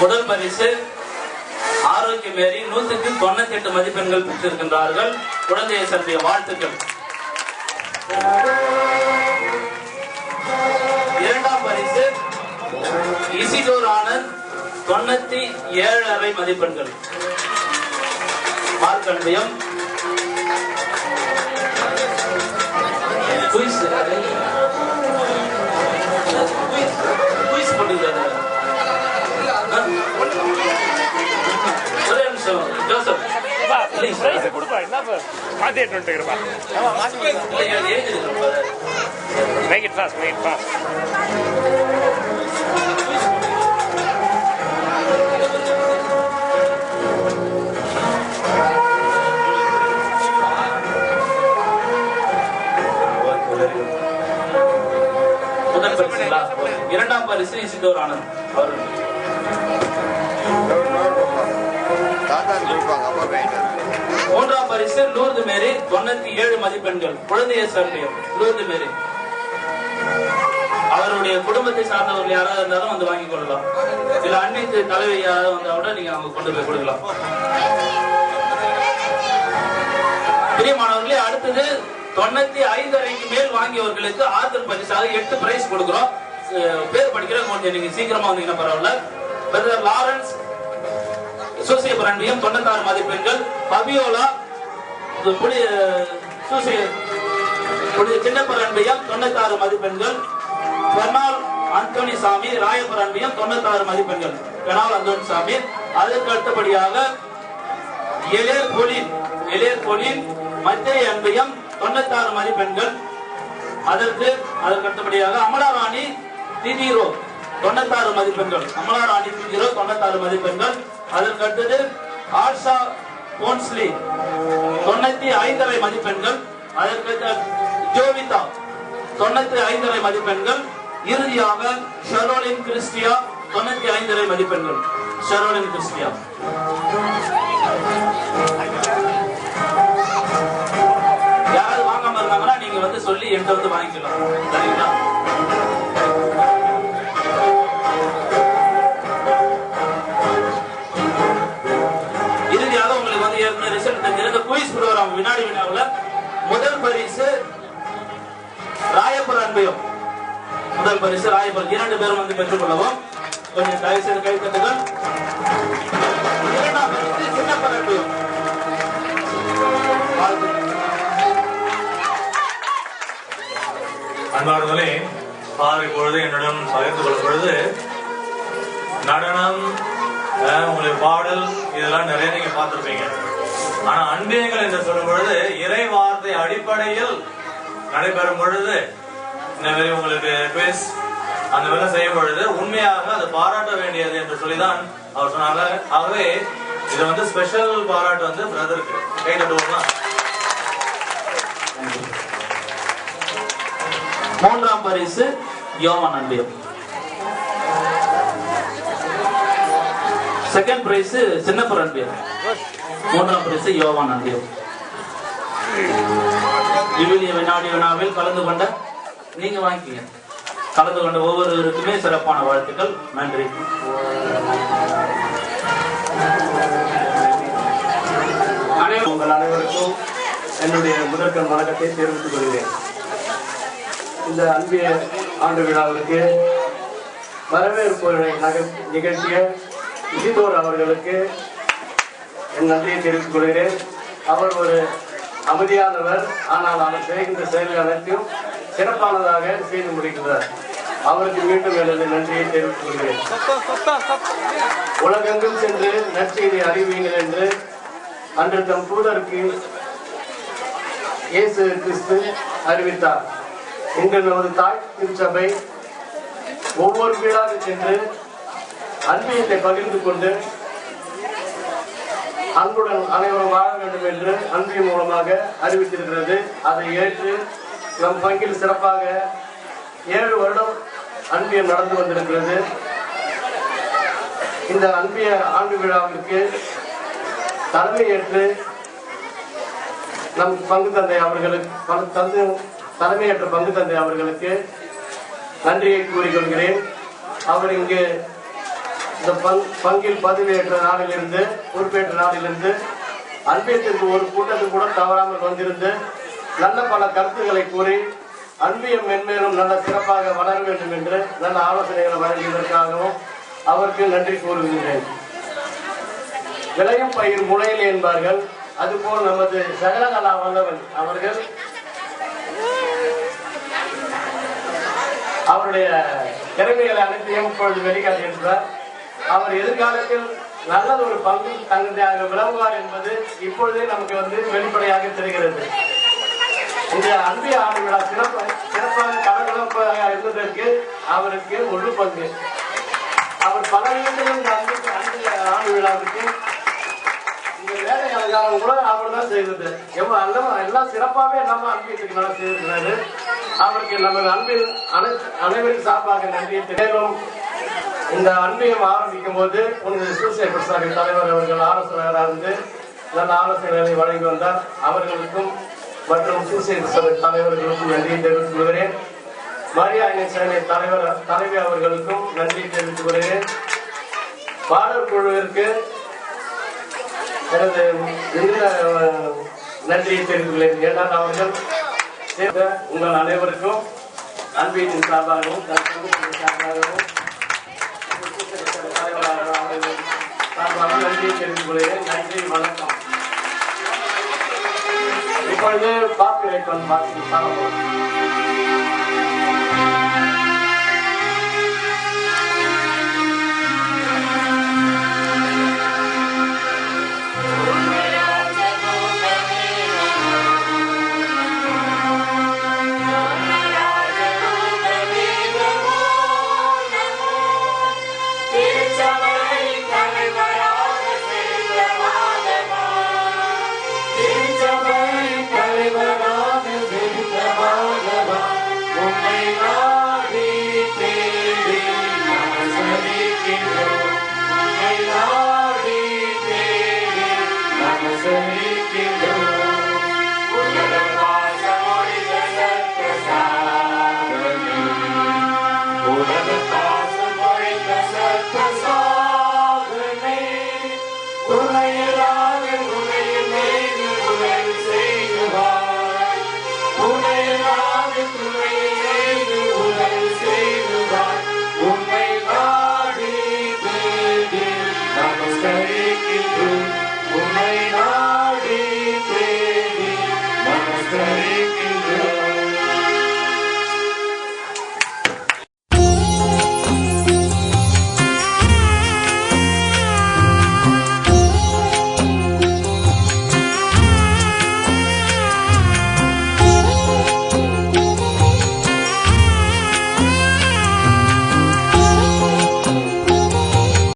முதல் பரிசு ஆரோக்கிய மேரி 198 மதிப்பெண்கள் பெற்றிருக்கின்றார்கள். குழந்தையை சந்திய வாழ்த்துக்கள். இரண்டாம் பரிசு இசிடோர் ஆனந்த் 97.5 மதிப்பெண்கள். மார்க்கண்டியம் Joseph. Prize கொடுப்பா என்ன மாத்திட்டு வந்துருப்பா. Make it fast, make it fast. முதல் பரிசு இரண்டாம் பரிசு இசிடோர் ஆனந்த் அவர்கள். மூன்றாம் பரிசு லூர்து மேரி 97 மதிப்பெண்கள். குழந்தையை சார்ந்த லூர்து மேரி. அவருடைய குடும்பத்தை சார்ந்தவர்கள் யாராவது இருந்தாலும் வந்து வாங்கிக் கொள்ளலாம். இல்ல அன்னைக்கு தலைவி யாராவது வந்தா கூட நீங்க அவங்க கொண்டு போய் கொடுக்கலாம். பிரியமானவர்களே, அடுத்தது 95.5 மேல் வாங்கியவர்களுக்கு ஆறுதல் பரிசாக 8 பிரைஸ் கொடுக்கிறோம். பேர் படிக்கிற கொஞ்சம் நீங்க சீக்கிரமா வந்தீங்கன்னா பரவாயில்ல. பிரதர் லாரன்ஸ் சூசியபரண்டியம் 96 மதிப்பெண்கள். பபியோலா சின்னப்பரண்டியம் 96 மதிப்பெண்கள். பெர்னால் அந்தோனி சாமி ராயபரண்டியம் 96 மதிப்பெண்கள். பெர்னால் அந்தோனி சாமி. அதற்கு அடுத்தபடியாக எலேர் கொலின் மத்திய அன்பியம் 96 மதிப்பெண்கள். அதற்கு அடுத்தபடியாக அமலாராணி திதிரோ 96 மதிப்பெண்கள். அமலாராணி திதிரோ 96 மதிப்பெண்கள். அதற்கு அடுத்தது ஆர்ஷா போன்ஸ்லி 95.5 மதிப்பெண்கள். அதற்கு ஜோவிதா 95.5 மதிப்பெண்கள். இறுதியாக ஷரோலின் கிறிஸ்டியா 95.5 மதிப்பெண்கள். ஷரோலின் கிறிஸ்டியா. யாராவது வாங்காம இருந்தாங்கன்னா நீங்க வந்து சொல்லி என்கிட்ட வந்து வாங்கிக்கலாம். சரிங்களா? வினாடி வினாவுல முதல் பரிசு ராயபுர அன்பையும் முதல் பரிசு ராயபுரம் 2 பேரும் வந்து பெற்றுக் கொள்ளவும். கொஞ்சம் தயவு செய்து கை தட்டுங்கள். இரண்டாம் பரிசு சின்னப்பர அன்பையும். அன்பார்களே, பாவை பொழுது என்னுடன் பகிர்ந்து கொள்ளும் பொழுது நடனம், உங்களுக்கு பாடல் இதெல்லாம் நிறைய நீங்க பார்த்திருப்பீங்க. ஆனா அன்பியங்கள் என்று சொல்லும் பொழுது இறை வார்த்தை அடிப்படையில் நடைபெறும் பொழுது இந்த மாதிரி உங்களுக்கு குவிஸ் அந்த மாதிரி செய்யும் பொழுது உண்மையாக அது பாராட்ட வேண்டியது என்று சொல்லிதான் அவர் சொன்னாங்க. ஆகவே இது வந்து ஸ்பெஷல் பாராட்டு வந்து பிரதருக்கு கை தட்டுவோம்னா. மூன்றாம் பரிசு யோவான் அன்பியம். செகண்ட் பிரைஸ் சின்னப்பர் அன்பியம். மூன்றாம் பரிசு யோவான் அன்பியம். விவிலிய வினாடி வினாவில் கலந்து கொண்ட நீங்க வாங்கிக்கீங்க. கலந்து கொண்ட ஒவ்வொருவருக்குமே சிறப்பான வாழ்த்துக்கள். நன்றி. உங்கள் அனைவருக்கும் என்னுடைய முதற்கண் வணக்கத்தை தெரிவித்துக் கொள்கிறேன். இந்த அன்பிய ஆண்டு விழாவிற்கு வரவேற்பு நிகழ்ச்சிய இசிதோர் அவர்களுக்கு என் நன்றியை தெரிவித்துக் கொள்கிறேன். அவர் ஒரு அமைதியானவர், ஆனால் அவர் செய்கின்ற செயல்கள் அனைத்தையும் சிறப்பானதாக செய்து முடிக்கிறார். அவருக்கு மீண்டும் எனது நன்றியை தெரிவித்துக் கொள்கிறேன். உலகெங்கும் சென்று நற்செய்தி அறிவியுங்கள் என்று அன்று தம் தூதருக்கு இயேசு கிறிஸ்து அறிவித்தார். எங்கள் நமது தாய் திருச்சபை ஒவ்வொரு வீடாக சென்று அன்பியத்தை பகிர்ந்து கொண்டு அன்புடன் அனைவரும் வாழ வேண்டும் என்று அன்பின் மூலமாக அறிவித்திருக்கிறது. அதை ஏற்று நம் பங்கில் சிறப்பாக 7 வருடம் அன்பியம் நடந்து வந்திருக்கிறது. இந்த அன்பிய ஆண்டு விழாவிற்கு தலைமையேற்று நம் பங்கு தந்தை அவர்களுக்கு தலைமையேற்ற பங்கு தந்தை அவர்களுக்கு நன்றியை கூறிக்கொள்கிறேன். அவர் இங்கு இந்த பங்கில் பதவியேற்ற நாளிலிருந்து பொறுப்பேற்ற நாளிலிருந்து அன்பியத்திற்கு ஒரு கூட்டத்துக்கு கூட தவறாமல் வந்திருந்து நல்ல பல கருத்துக்களை கூறி அன்பியம் மென்மேலும் நல்ல சிறப்பாக வளர வேண்டும் என்று நல்ல ஆலோசனைகளை வழங்கியதற்காகவும் அவருக்கு நன்றி கூறுகின்றேன். விளையும் பயிர் முளையிலே என்பார்கள். அதுபோல் நமது சகலகலா வல்லவன் அவர்கள் அவருடைய திறமைகளை அனைத்தையும் இப்பொழுது வெளிக்காட்டுகின்றார். அவர் எதிர்காலத்தில் நல்லது ஒரு பங்கு தகுதியாக விளங்குவார் என்பது இப்பொழுதே நமக்கு வெளிப்படையாக தெரிகிறது. இந்த அன்பிய ஆண்டு விழா சிறப்பாக கலகலப்பாக இருந்ததற்கு அவருக்கு முழு பங்கு. அவர் பல இடங்களிலும் இந்த அன்பிய ஆண்டு விழாவுக்கு இந்த வேலை அலங்காரம் கூட அவர் தான் செய்தது. எல்லாம் சிறப்பாகவே நம்ம அன்பியத்துக்கு நல்லா செய்திருக்கிறாரு. அவருக்கு நமது அன்பில் அனைவரும் சார்பாக நன்றியை தெரியும். இந்த அன்பியம் ஆரம்பிக்கும் போது சூசை பிரசாதி தலைவர் அவர்கள் ஆலோசகராக இருந்து நல்ல ஆலோசனைகளை வழங்கி வந்தார். அவர்களுக்கும் மற்றும் சூசை பிரசாதி தலைவர்களுக்கும் நன்றியை தெரிவித்துக் கொள்கிறேன். மரியாதை சேனை தலைவி அவர்களுக்கும் நன்றியை தெரிவித்துக் கொள்கிறேன். பாடல் குழுவிற்கு எனது நன்றியை தெரிவித்துள்ளேன். ஏனால் அவர்கள் உங்கள் அனைவருக்கும் அன்பியின் சார்பாகவும் சார்பாகவும் சார்பாக நன்றியை தெரிவித்துக் கொள்கிறேன். நன்றி, வணக்கம். இப்பொழுது காப்பிரைட் Namaste.